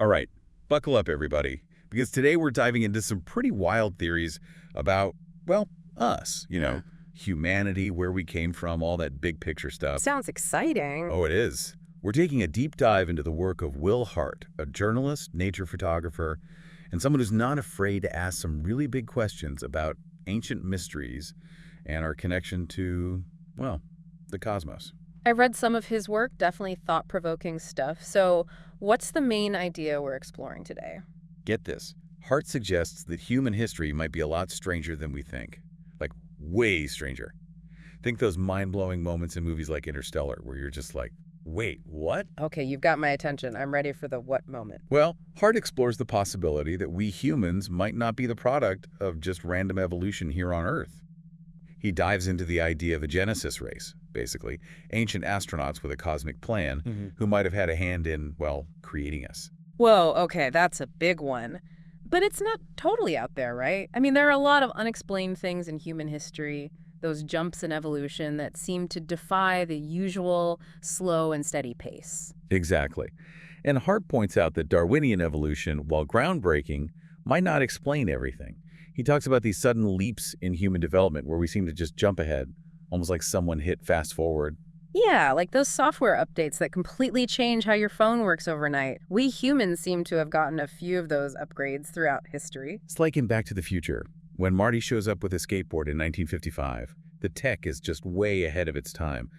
All right, buckle up, everybody, because today we're diving into some pretty wild theories about, well, us, humanity, where we came from, all that big picture stuff. Sounds exciting. Oh, it is. We're taking a deep dive into the work of Will Hart, a journalist, nature photographer, and someone who's not afraid to ask some really big questions about ancient mysteries and our connection to, well, the cosmos. I read some of his work, definitely thought-provoking stuff. So what's the main idea we're exploring today? Get this. Hart suggests that human history might be a lot stranger than we think. Like, way stranger. Think those mind-blowing moments in movies like Interstellar, where you're just like, wait, what? Okay, you've got my attention. I'm ready for the what moment. Well, Hart explores the possibility that we humans might not be the product of just random evolution here on Earth. He dives into the idea of a Genesis race, basically, ancient astronauts with a cosmic plan who might have had a hand in, well, creating us. Whoa, okay, that's a big one. But it's not totally out there, right? I mean, there are a lot of unexplained things in human history, those jumps in evolution that seem to defy the usual slow and steady pace. Exactly. And Hart points out that Darwinian evolution, while groundbreaking, might not explain everything. He talks about these sudden leaps in human development where we seem to just jump ahead, almost like someone hit fast forward. Yeah, like those software updates that completely change how your phone works overnight. We humans seem to have gotten a few of those upgrades throughout history. It's like in Back to the Future. When Marty shows up with a skateboard in 1955, the tech is just way ahead of its time.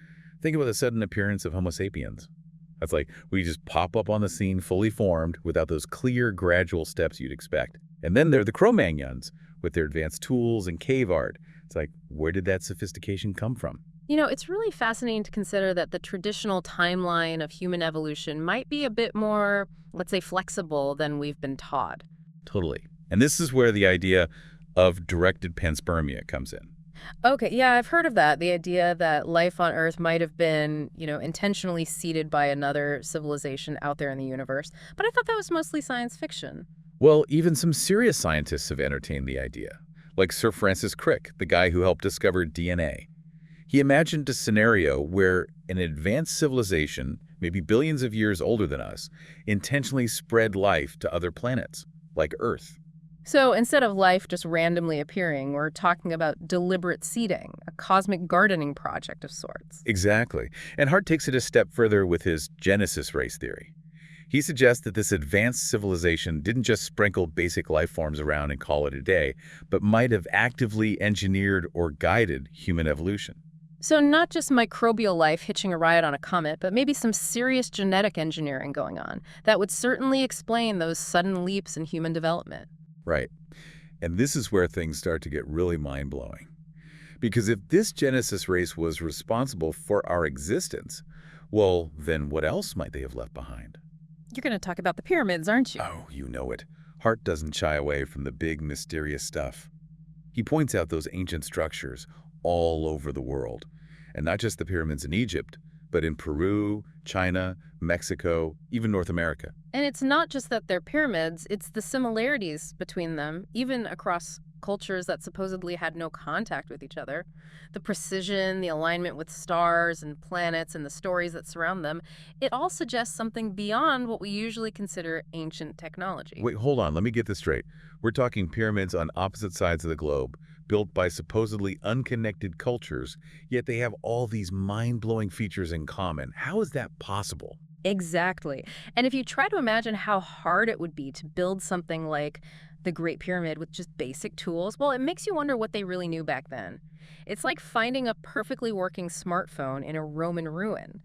Think about the sudden appearance of Homo sapiens. That's like we just pop up on the scene fully formed without those clear, gradual steps you'd expect. And then there are the Cro-Magnons with their advanced tools and cave art. It's like, where did that sophistication come from? You know, it's really fascinating to consider that the traditional timeline of human evolution might be a bit more, let's say, flexible than we've been taught. Totally. And this is where the idea of directed panspermia comes in. Okay, yeah, I've heard of that. The idea that life on Earth might have been, intentionally seeded by another civilization out there in the universe. But I thought that was mostly science fiction. Well, even some serious scientists have entertained the idea, like Sir Francis Crick, the guy who helped discover DNA. He imagined a scenario where an advanced civilization, maybe billions of years older than us, intentionally spread life to other planets, like Earth. So instead of life just randomly appearing, we're talking about deliberate seeding, a cosmic gardening project of sorts. Exactly. And Hart takes it a step further with his Genesis race theory. He suggests that this advanced civilization didn't just sprinkle basic life forms around and call it a day, but might have actively engineered or guided human evolution. So not just microbial life hitching a ride on a comet, but maybe some serious genetic engineering going on. That would certainly explain those sudden leaps in human development. Right. And this is where things start to get really mind-blowing. Because if this Genesis race was responsible for our existence, well, then what else might they have left behind? You're going to talk about the pyramids, aren't you? Oh, you know it. Hart doesn't shy away from the big, mysterious stuff. He points out those ancient structures all over the world. And not just the pyramids in Egypt, but in Peru, China, Mexico, even North America. And it's not just that they're pyramids, it's the similarities between them, even across cultures that supposedly had no contact with each other. The precision, the alignment with stars and planets, and the stories that surround them, it all suggests something beyond what we usually consider ancient technology. Wait, hold on. Let me get this straight. We're talking pyramids on opposite sides of the globe, built by supposedly unconnected cultures, yet they have all these mind-blowing features in common. How is that possible? Exactly. And if you try to imagine how hard it would be to build something like the Great Pyramid with just basic tools, well, it makes you wonder what they really knew back then. It's like finding a perfectly working smartphone in a Roman ruin.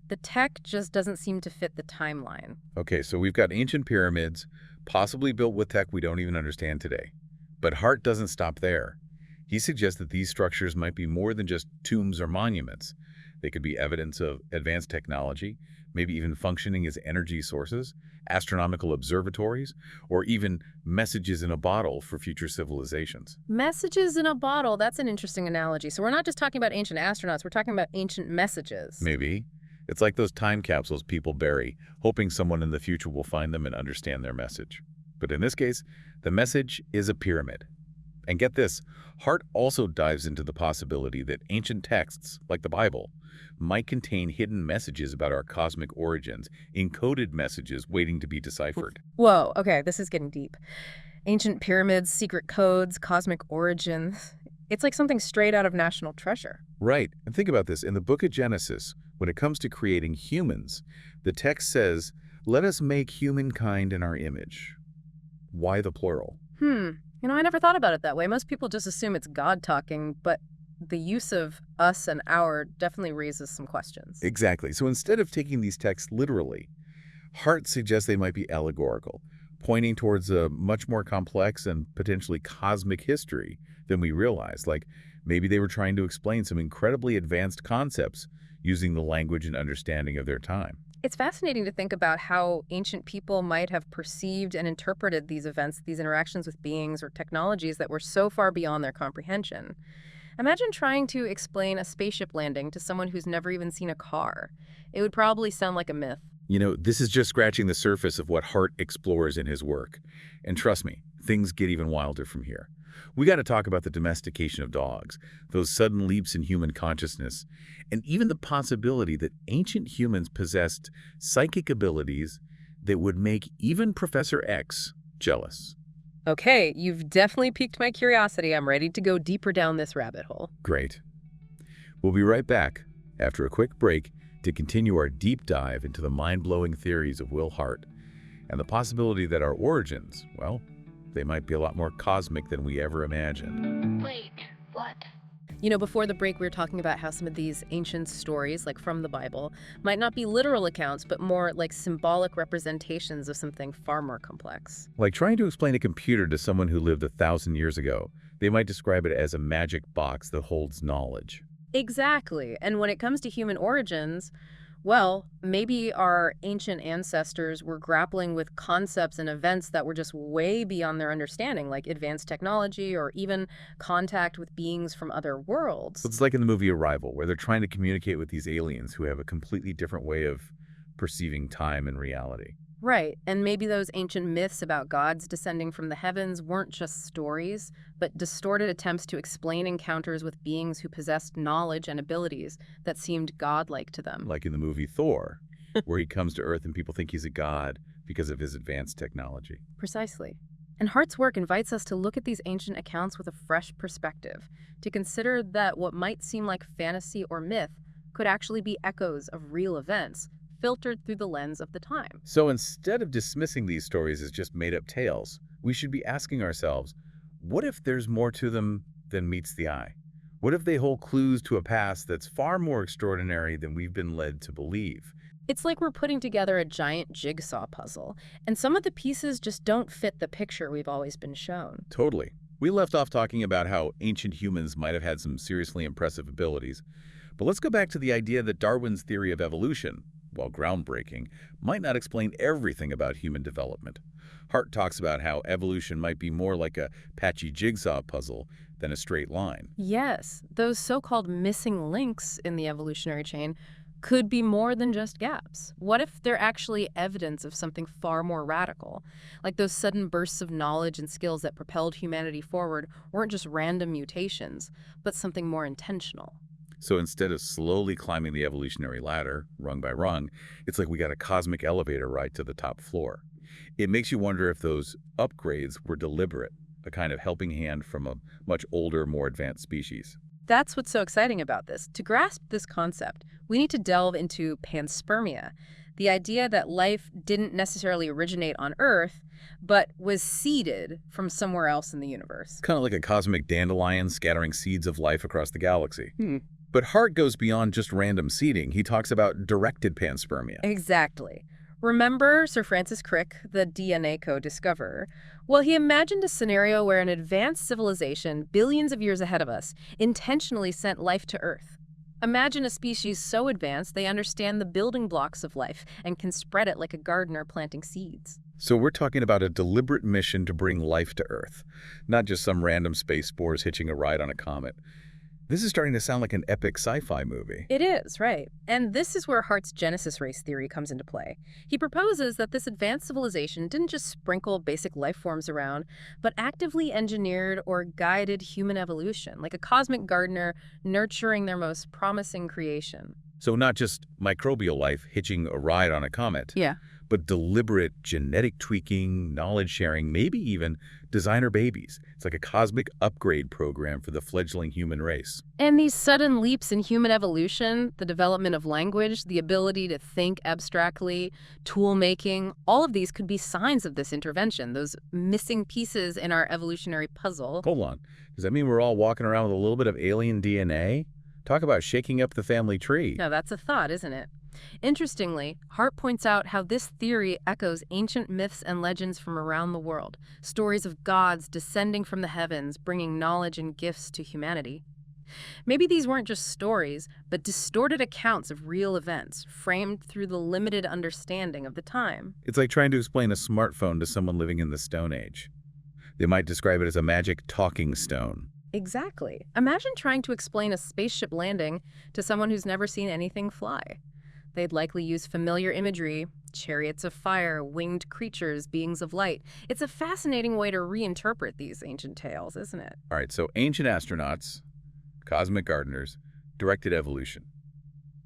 The tech just doesn't seem to fit the timeline. Okay, so we've got ancient pyramids, possibly built with tech we don't even understand today. But Hart doesn't stop there. He suggests that these structures might be more than just tombs or monuments. They could be evidence of advanced technology, maybe even functioning as energy sources, astronomical observatories, or even messages in a bottle for future civilizations. Messages in a bottle, that's an interesting analogy. So we're not just talking about ancient astronauts, we're talking about ancient messages. Maybe. It's like those time capsules people bury, hoping someone in the future will find them and understand their message. But in this case, the message is a pyramid. And get this, Hart also dives into the possibility that ancient texts, like the Bible, might contain hidden messages about our cosmic origins, encoded messages waiting to be deciphered. Whoa, okay, this is getting deep. Ancient pyramids, secret codes, cosmic origins. It's like something straight out of National Treasure. Right, and think about this. In the book of Genesis, when it comes to creating humans, the text says, "Let us make humankind in our image." Why the plural? I never thought about it that way. Most people just assume it's God talking, but the use of us and our definitely raises some questions. Exactly. So instead of taking these texts literally, Hart suggests they might be allegorical, pointing towards a much more complex and potentially cosmic history than we realize. Like maybe they were trying to explain some incredibly advanced concepts using the language and understanding of their time. It's fascinating to think about how ancient people might have perceived and interpreted these events, these interactions with beings or technologies that were so far beyond their comprehension. Imagine trying to explain a spaceship landing to someone who's never even seen a car. It would probably sound like a myth. This is just scratching the surface of what Hart explores in his work. And trust me, things get even wilder from here. We got to talk about the domestication of dogs, those sudden leaps in human consciousness, and even the possibility that ancient humans possessed psychic abilities that would make even Professor X jealous. Okay, you've definitely piqued my curiosity. I'm ready to go deeper down this rabbit hole. Great. We'll be right back after a quick break to continue our deep dive into the mind-blowing theories of Will Hart and the possibility that our origins, well, they might be a lot more cosmic than we ever imagined. Wait, what? Before the break, we were talking about how some of these ancient stories, like from the Bible, might not be literal accounts, but more like symbolic representations of something far more complex. Like trying to explain a computer to someone who lived 1,000 years ago, they might describe it as a magic box that holds knowledge. Exactly. And when it comes to human origins, well, maybe our ancient ancestors were grappling with concepts and events that were just way beyond their understanding, like advanced technology or even contact with beings from other worlds. So it's like in the movie Arrival, where they're trying to communicate with these aliens who have a completely different way of perceiving time and reality. Right. And maybe those ancient myths about gods descending from the heavens weren't just stories, but distorted attempts to explain encounters with beings who possessed knowledge and abilities that seemed godlike to them. Like in the movie Thor, where he comes to Earth and people think he's a god because of his advanced technology. Precisely. And Hart's work invites us to look at these ancient accounts with a fresh perspective, to consider that what might seem like fantasy or myth could actually be echoes of real events, filtered through the lens of the time. So instead of dismissing these stories as just made-up tales, we should be asking ourselves, what if there's more to them than meets the eye? What if they hold clues to a past that's far more extraordinary than we've been led to believe? It's like we're putting together a giant jigsaw puzzle, and some of the pieces just don't fit the picture we've always been shown. Totally. We left off talking about how ancient humans might have had some seriously impressive abilities, but let's go back to the idea that Darwin's theory of evolution, while groundbreaking, might not explain everything about human development. Hart talks about how evolution might be more like a patchy jigsaw puzzle than a straight line. Yes, those so-called missing links in the evolutionary chain could be more than just gaps. What if they're actually evidence of something far more radical? Like those sudden bursts of knowledge and skills that propelled humanity forward weren't just random mutations, but something more intentional. So instead of slowly climbing the evolutionary ladder, rung by rung, it's like we got a cosmic elevator ride to the top floor. It makes you wonder if those upgrades were deliberate, a kind of helping hand from a much older, more advanced species. That's what's so exciting about this. To grasp this concept, we need to delve into panspermia, the idea that life didn't necessarily originate on Earth, but was seeded from somewhere else in the universe. Kind of like a cosmic dandelion scattering seeds of life across the galaxy. But Hart goes beyond just random seeding. He talks about directed panspermia. Exactly. Remember Sir Francis Crick, the DNA co-discoverer? Well, he imagined a scenario where an advanced civilization, billions of years ahead of us, intentionally sent life to Earth. Imagine a species so advanced they understand the building blocks of life and can spread it like a gardener planting seeds. So we're talking about a deliberate mission to bring life to Earth, not just some random space spores hitching a ride on a comet. This is starting to sound like an epic sci-fi movie. It is, right. And this is where Hart's Genesis race theory comes into play. He proposes that this advanced civilization didn't just sprinkle basic life forms around, but actively engineered or guided human evolution, like a cosmic gardener nurturing their most promising creation. So not just microbial life hitching a ride on a comet, Yeah. but deliberate genetic tweaking, knowledge sharing, maybe even designer babies. It's like a cosmic upgrade program for the fledgling human race. And these sudden leaps in human evolution, the development of language, the ability to think abstractly, tool making, all of these could be signs of this intervention, those missing pieces in our evolutionary puzzle. Hold on. Does that mean we're all walking around with a little bit of alien DNA? Talk about shaking up the family tree. Now, that's a thought, isn't it? Interestingly, Hart points out how this theory echoes ancient myths and legends from around the world, stories of gods descending from the heavens, bringing knowledge and gifts to humanity. Maybe these weren't just stories, but distorted accounts of real events, framed through the limited understanding of the time. It's like trying to explain a smartphone to someone living in the Stone Age. They might describe it as a magic talking stone. Exactly. Imagine trying to explain a spaceship landing to someone who's never seen anything fly. They'd likely use familiar imagery, chariots of fire, winged creatures, beings of light. It's a fascinating way to reinterpret these ancient tales, isn't it? All right, so ancient astronauts, cosmic gardeners, directed evolution.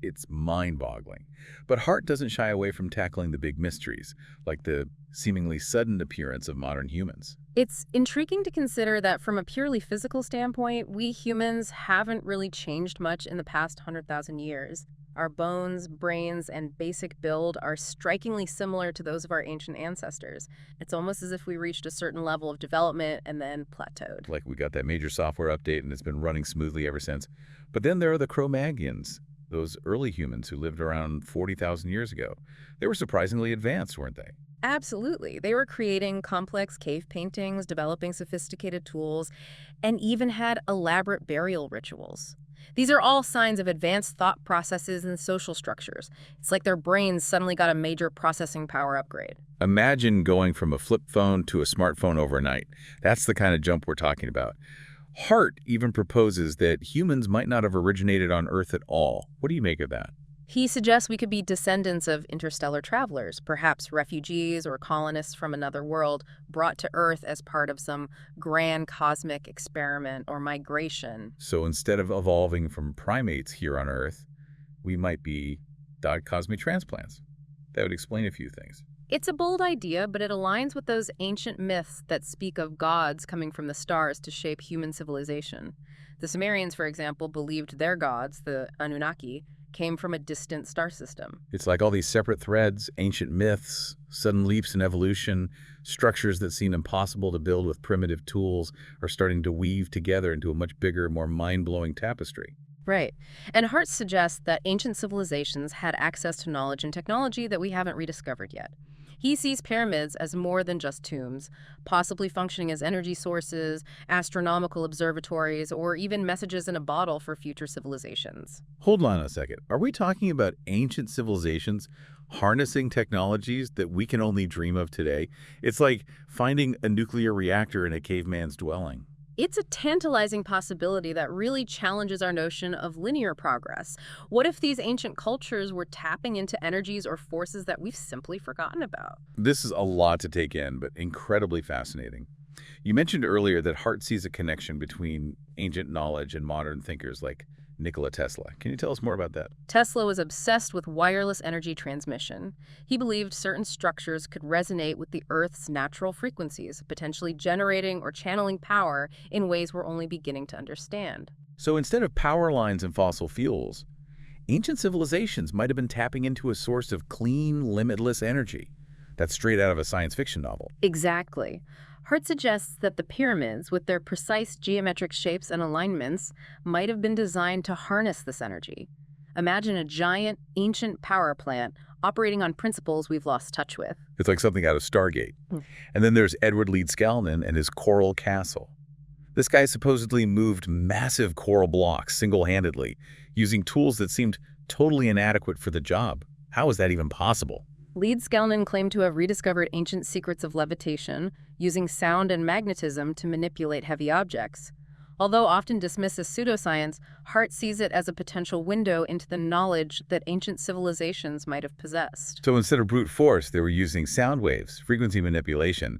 It's mind-boggling. But Hart doesn't shy away from tackling the big mysteries, like the seemingly sudden appearance of modern humans. It's intriguing to consider that from a purely physical standpoint, we humans haven't really changed much in the past 100,000 years. Our bones, brains, and basic build are strikingly similar to those of our ancient ancestors. It's almost as if we reached a certain level of development and then plateaued. Like we got that major software update and it's been running smoothly ever since. But then there are the Cro-Magnon, those early humans who lived around 40,000 years ago. They were surprisingly advanced, weren't they? Absolutely. They were creating complex cave paintings, developing sophisticated tools, and even had elaborate burial rituals. These are all signs of advanced thought processes and social structures. It's like their brains suddenly got a major processing power upgrade. Imagine going from a flip phone to a smartphone overnight. That's the kind of jump we're talking about. Hart even proposes that humans might not have originated on Earth at all. What do you make of that? He suggests we could be descendants of interstellar travelers, perhaps refugees or colonists from another world brought to Earth as part of some grand cosmic experiment or migration. So instead of evolving from primates here on Earth, we might be cosmic transplants. That would explain a few things. It's a bold idea, but it aligns with those ancient myths that speak of gods coming from the stars to shape human civilization. The Sumerians, for example, believed their gods, the Anunnaki, came from a distant star system. It's like all these separate threads, ancient myths, sudden leaps in evolution, structures that seem impossible to build with primitive tools are starting to weave together into a much bigger, more mind-blowing tapestry. Right. And Hart suggests that ancient civilizations had access to knowledge and technology that we haven't rediscovered yet. He sees pyramids as more than just tombs, possibly functioning as energy sources, astronomical observatories, or even messages in a bottle for future civilizations. Hold on a second. Are we talking about ancient civilizations harnessing technologies that we can only dream of today? It's like finding a nuclear reactor in a caveman's dwelling. It's a tantalizing possibility that really challenges our notion of linear progress. What if these ancient cultures were tapping into energies or forces that we've simply forgotten about? This is a lot to take in, but incredibly fascinating. You mentioned earlier that Hart sees a connection between ancient knowledge and modern thinkers like Nikola Tesla. Can you tell us more about that? Tesla was obsessed with wireless energy transmission. He believed certain structures could resonate with the Earth's natural frequencies, potentially generating or channeling power in ways we're only beginning to understand. So instead of power lines and fossil fuels, ancient civilizations might have been tapping into a source of clean, limitless energy. That's straight out of a science fiction novel. Exactly. Hart suggests that the pyramids, with their precise geometric shapes and alignments, might have been designed to harness this energy. Imagine a giant, ancient power plant operating on principles we've lost touch with. It's like something out of Stargate. And then there's Edward Leedskalnin and his coral castle. This guy supposedly moved massive coral blocks single-handedly, using tools that seemed totally inadequate for the job. How is that even possible? Leedskalnin claimed to have rediscovered ancient secrets of levitation, using sound and magnetism to manipulate heavy objects. Although often dismissed as pseudoscience, Hart sees it as a potential window into the knowledge that ancient civilizations might have possessed. So instead of brute force, they were using sound waves, frequency manipulation,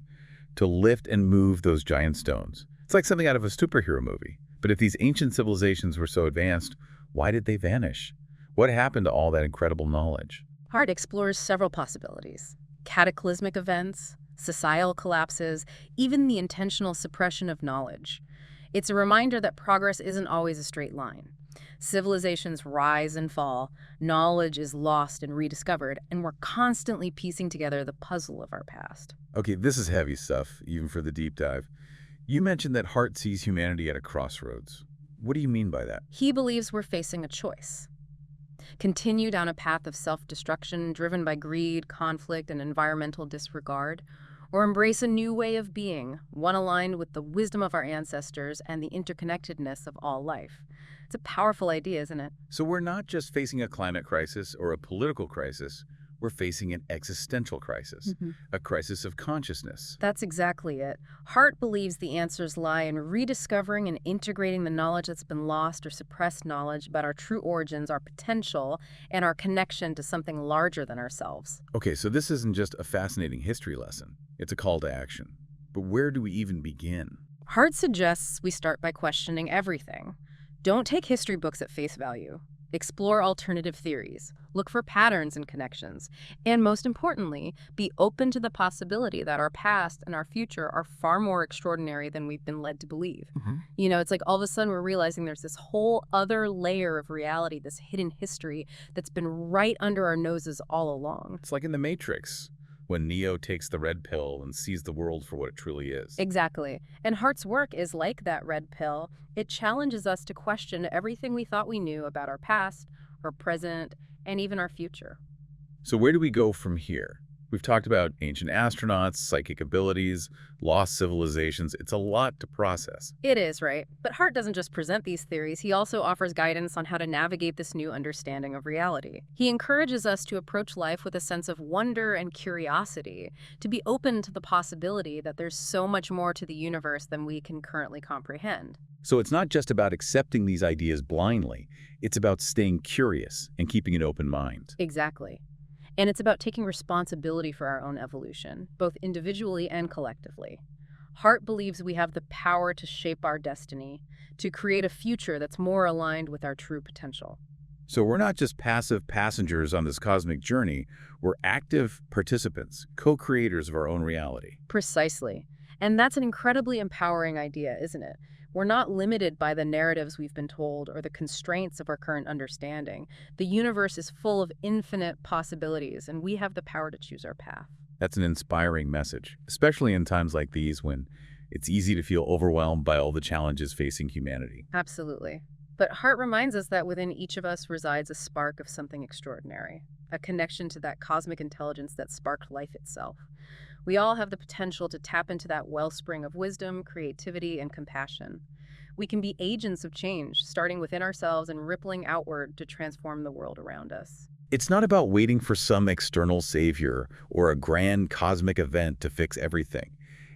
to lift and move those giant stones. It's like something out of a superhero movie. But if these ancient civilizations were so advanced, why did they vanish? What happened to all that incredible knowledge? Hart explores several possibilities: cataclysmic events, societal collapses, even the intentional suppression of knowledge. It's a reminder that progress isn't always a straight line. Civilizations rise and fall, knowledge is lost and rediscovered, and we're constantly piecing together the puzzle of our past. Okay, this is heavy stuff, even for the deep dive. You mentioned that Hart sees humanity at a crossroads. What do you mean by that? He believes we're facing a choice: continue down a path of self-destruction driven by greed, conflict, and environmental disregard, or embrace a new way of being, one aligned with the wisdom of our ancestors and the interconnectedness of all life. It's a powerful idea, isn't it? So we're not just facing a climate crisis or a political crisis, we're facing an existential crisis, a crisis of consciousness. That's exactly it. Hart believes the answers lie in rediscovering and integrating the knowledge that's been lost or suppressed knowledge about our true origins, our potential, and our connection to something larger than ourselves. Okay, so this isn't just a fascinating history lesson. It's a call to action. But where do we even begin? Hart suggests we start by questioning everything. Don't take history books at face value. Explore alternative theories, look for patterns and connections, and most importantly, be open to the possibility that our past and our future are far more extraordinary than we've been led to believe. It's like all of a sudden we're realizing there's this whole other layer of reality, this hidden history that's been right under our noses all along. It's like in The Matrix, when Neo takes the red pill and sees the world for what it truly is. Exactly. And Hart's work is like that red pill. It challenges us to question everything we thought we knew about our past, our present, and even our future. So where do we go from here? We've talked about ancient astronauts, psychic abilities, lost civilizations. It's a lot to process. It is, right? But Hart doesn't just present these theories, he also offers guidance on how to navigate this new understanding of reality. He encourages us to approach life with a sense of wonder and curiosity, to be open to the possibility that there's so much more to the universe than we can currently comprehend. So it's not just about accepting these ideas blindly. It's about staying curious and keeping an open mind. Exactly. And it's about taking responsibility for our own evolution, both individually and collectively. Hart believes we have the power to shape our destiny, to create a future that's more aligned with our true potential. So we're not just passive passengers on this cosmic journey. We're active participants, co-creators of our own reality. Precisely. And that's an incredibly empowering idea, isn't it? We're not limited by the narratives we've been told or the constraints of our current understanding. The universe is full of infinite possibilities, and we have the power to choose our path. That's an inspiring message, especially in times like these when it's easy to feel overwhelmed by all the challenges facing humanity. Absolutely. But Hart reminds us that within each of us resides a spark of something extraordinary, a connection to that cosmic intelligence that sparked life itself. We all have the potential to tap into that wellspring of wisdom, creativity, and compassion. We can be agents of change, starting within ourselves and rippling outward to transform the world around us. It's not about waiting for some external savior or a grand cosmic event to fix everything.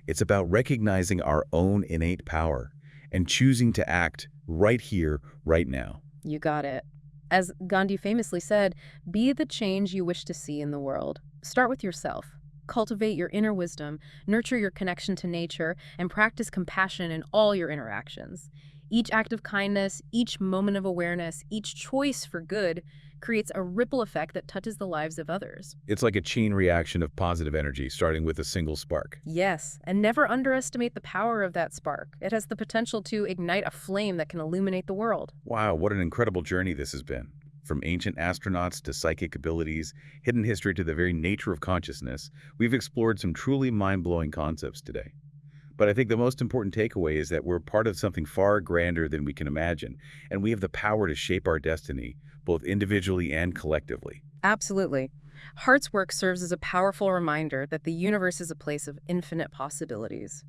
It's about recognizing our own innate power and choosing to act right here, right now. You got it. As Gandhi famously said, be the change you wish to see in the world. Start with yourself. Cultivate your inner wisdom, nurture your connection to nature, and practice compassion in all your interactions. Each act of kindness, each moment of awareness, each choice for good creates a ripple effect that touches the lives of others. It's like a chain reaction of positive energy, starting with a single spark. Yes, and never underestimate the power of that spark. It has the potential to ignite a flame that can illuminate the world. Wow, what an incredible journey this has been. From ancient astronauts to psychic abilities, hidden history to the very nature of consciousness, we've explored some truly mind-blowing concepts today. But I think the most important takeaway is that we're part of something far grander than we can imagine, and we have the power to shape our destiny, both individually and collectively. Absolutely. Hart's work serves as a powerful reminder that the universe is a place of infinite possibilities.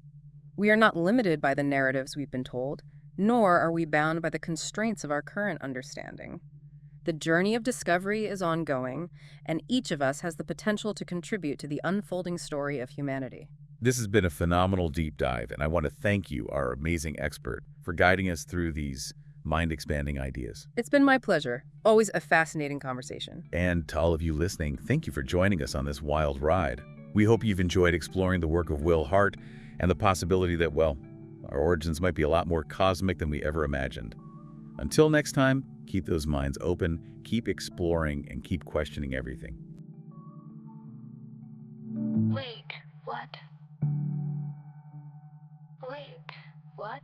We are not limited by the narratives we've been told, nor are we bound by the constraints of our current understanding. The journey of discovery is ongoing, and each of us has the potential to contribute to the unfolding story of humanity. This has been a phenomenal deep dive, and I want to thank you, our amazing expert, for guiding us through these mind-expanding ideas. It's been my pleasure. Always a fascinating conversation. And to all of you listening, thank you for joining us on this wild ride. We hope you've enjoyed exploring the work of Will Hart and the possibility that, well, our origins might be a lot more cosmic than we ever imagined. Until next time, keep those minds open, keep exploring, and keep questioning everything. Wait, what? Wait, what?